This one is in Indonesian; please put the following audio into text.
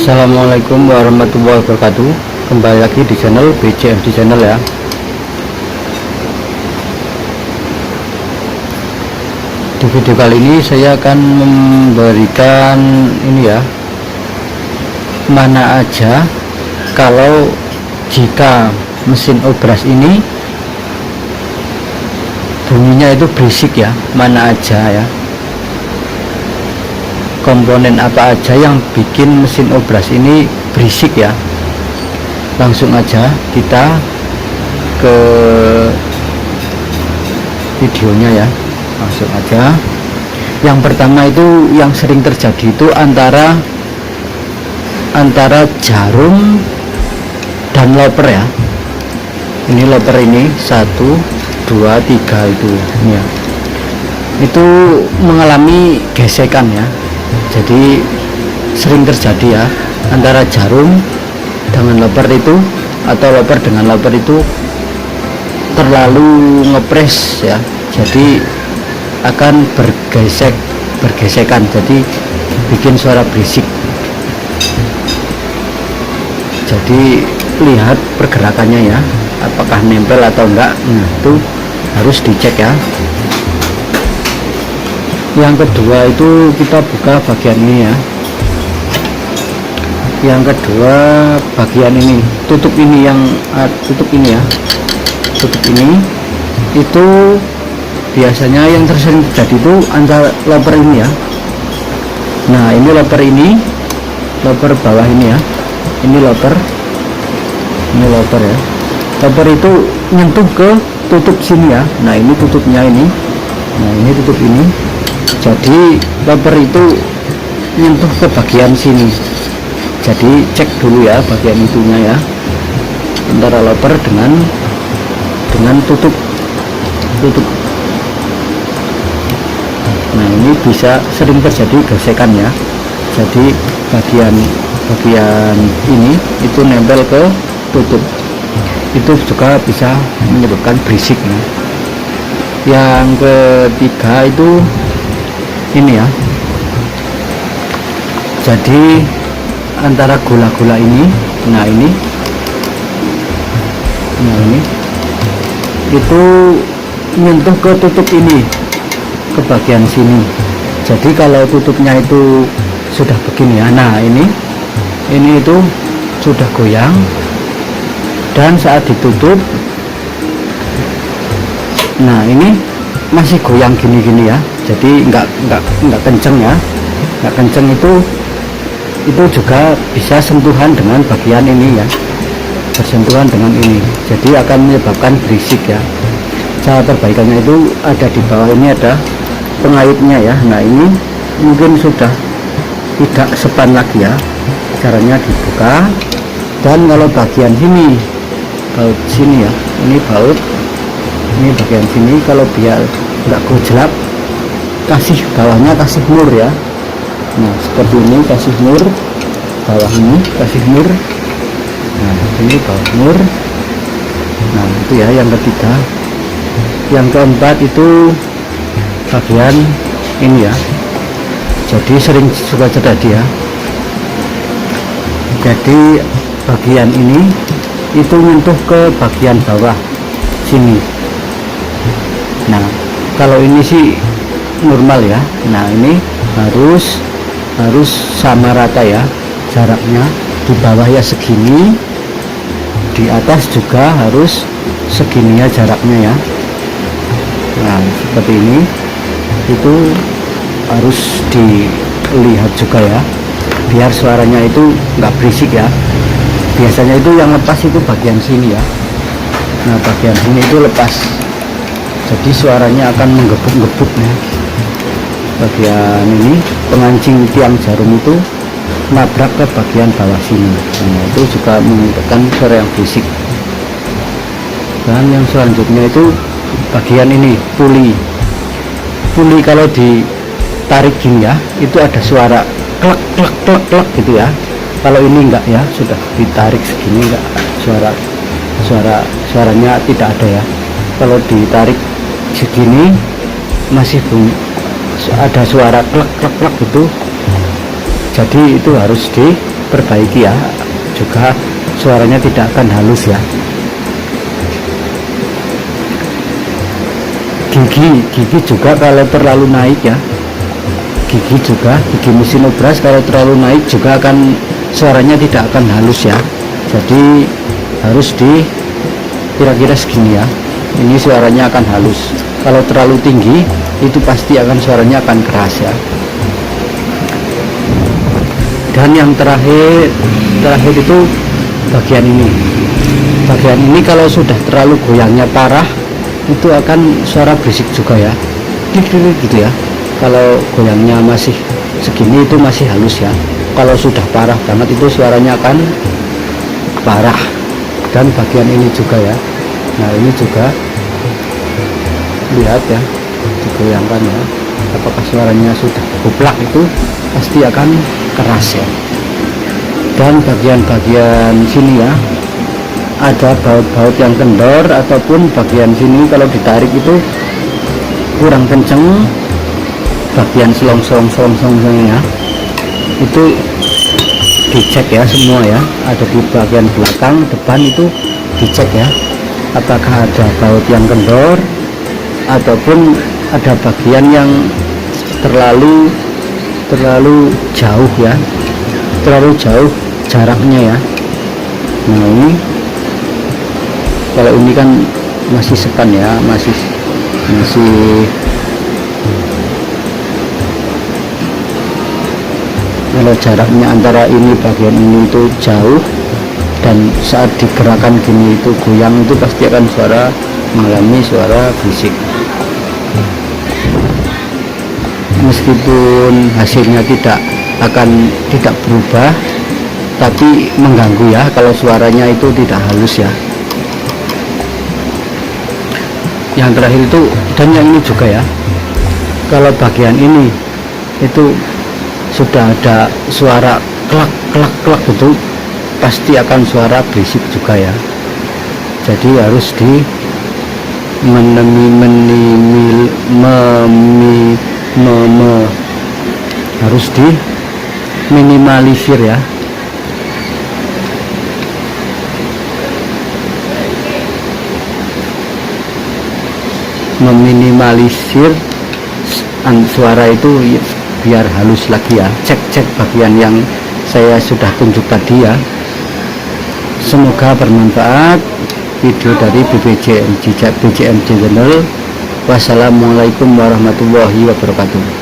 Assalamualaikum warahmatullahi wabarakatuh. Kembali lagi di channel BCMD Channel ya. Di video kali ini saya akan memberikan ini ya, mana aja kalau jika mesin obras ini bunyinya itu berisik ya, mana aja ya, komponen apa aja yang bikin mesin obras ini berisik ya. Langsung aja kita ke videonya ya, langsung aja. Yang pertama itu yang sering terjadi itu antara jarum dan loper ya. Ini loper ini 1 2 3 itu ya, itu mengalami gesekan ya. Jadi sering terjadi ya, antara jarum dengan loper itu, atau loper dengan loper itu terlalu ngepres ya, jadi akan bergesekan, jadi bikin suara berisik. Jadi lihat pergerakannya ya, apakah nempel atau enggak. Nah itu harus dicek ya. Yang kedua itu kita buka bagian ini ya. Yang kedua bagian ini, tutup ini, yang tutup ini ya, tutup ini itu biasanya yang sering terjadi itu antara loper ini ya. Nah ini loper ini, loper bawah ini ya, ini loper ya. Loper itu nyentuh ke tutup sini ya. Nah ini tutupnya ini, nah ini tutup ini. Jadi loper itu nyentuh ke bagian sini. Jadi cek dulu ya bagian itunya ya, antara loper dengan tutup. Nah ini bisa sering terjadi gesekan ya. Jadi bagian ini itu nempel ke tutup, itu juga bisa menyebabkan berisik ya. Yang ketiga itu ini ya, jadi antara gula-gula ini, nah ini itu nyentuh ke tutup ini, ke bagian sini. Jadi kalau tutupnya itu sudah begini ya, nah ini itu sudah goyang, dan saat ditutup, nah ini masih goyang gini-gini ya. Jadi enggak kenceng ya, enggak kenceng. Itu juga bisa sentuhan dengan bagian ini ya, bersentuhan dengan ini, jadi akan menyebabkan berisik ya. Cara perbaikannya itu ada di bawah ini, ada pengaitnya ya. Nah ini mungkin sudah tidak sepan lagi ya, caranya dibuka. Dan kalau bagian sini, baut sini ya, ini baut, ini bagian sini, kalau biar enggak gojlak, kasih bawahnya kasih mur ya. Nah seperti ini, kasih mur bawah ini, kasih mur. Nah ini bawah mur. Nah itu ya yang ketiga. Yang keempat itu bagian ini ya, jadi sering juga terjadi ya. Jadi bagian ini itu nyentuh ke bagian bawah sini. Nah kalau ini sih normal ya. Nah ini harus sama rata ya jaraknya, di bawah ya segini, di atas juga harus segini ya jaraknya ya. Nah seperti ini, itu harus dilihat juga ya, biar suaranya itu nggak berisik ya. Biasanya itu yang lepas itu bagian sini ya. Nah bagian sini itu lepas, jadi suaranya akan menggebuk-gebuk ya. Bagian ini, pengancing tiang jarum itu nabrak ke bagian bawah sini. Nah itu juga menyebabkan suara yang berisik. Dan yang selanjutnya itu bagian ini, puli kalau ditarik gini ya, itu ada suara klek klek klek klek gitu ya. Kalau ini enggak ya, sudah ditarik segini enggak, suaranya tidak ada ya. Kalau ditarik segini masih ada suara klek klek klek gitu. Jadi itu harus perbaiki ya, juga suaranya tidak akan halus ya. Gigi juga kalau terlalu naik ya, gigi mesin obras kalau terlalu naik juga akan suaranya tidak akan halus ya. Jadi harus di kira-kira segini ya, ini suaranya akan halus. Kalau terlalu tinggi itu pasti akan suaranya akan keras ya. Dan yang terakhir itu bagian ini kalau sudah terlalu goyangnya parah itu akan suara berisik juga ya, gitu ya. Kalau goyangnya masih segini itu masih halus ya, kalau sudah parah banget itu suaranya akan parah. Dan bagian ini juga ya, nah ini juga lihat ya, digoyangkan ya, apakah suaranya sudah kuplak, itu pasti akan keras ya. Dan bagian-bagian sini ya, ada baut-baut yang kendor ataupun bagian sini kalau ditarik itu kurang kenceng, bagian selong-selong ya, itu dicek ya semua ya, ada di bagian belakang, depan itu dicek ya, apakah ada baut yang kendor ataupun ada bagian yang terlalu jauh ya, terlalu jauh jaraknya ya. Nah ini kalau ini kan masih sekan ya, masih kalau jaraknya antara ini bagian ini itu jauh dan saat digerakkan gini itu goyang, itu pasti akan mengalami suara berisik. Meskipun hasilnya tidak berubah, tapi mengganggu ya kalau suaranya itu tidak halus ya. Yang terakhir itu, dan yang ini juga ya, kalau bagian ini itu sudah ada suara klak klak itu pasti akan suara berisik juga ya. Jadi harus harus diminimalisir ya. Meminimalisir suara itu biar halus lagi ya. Cek bagian yang saya sudah tunjuk tadi ya. Semoga bermanfaat video dari BJMJ Channel. Wassalamualaikum warahmatullahi wabarakatuh.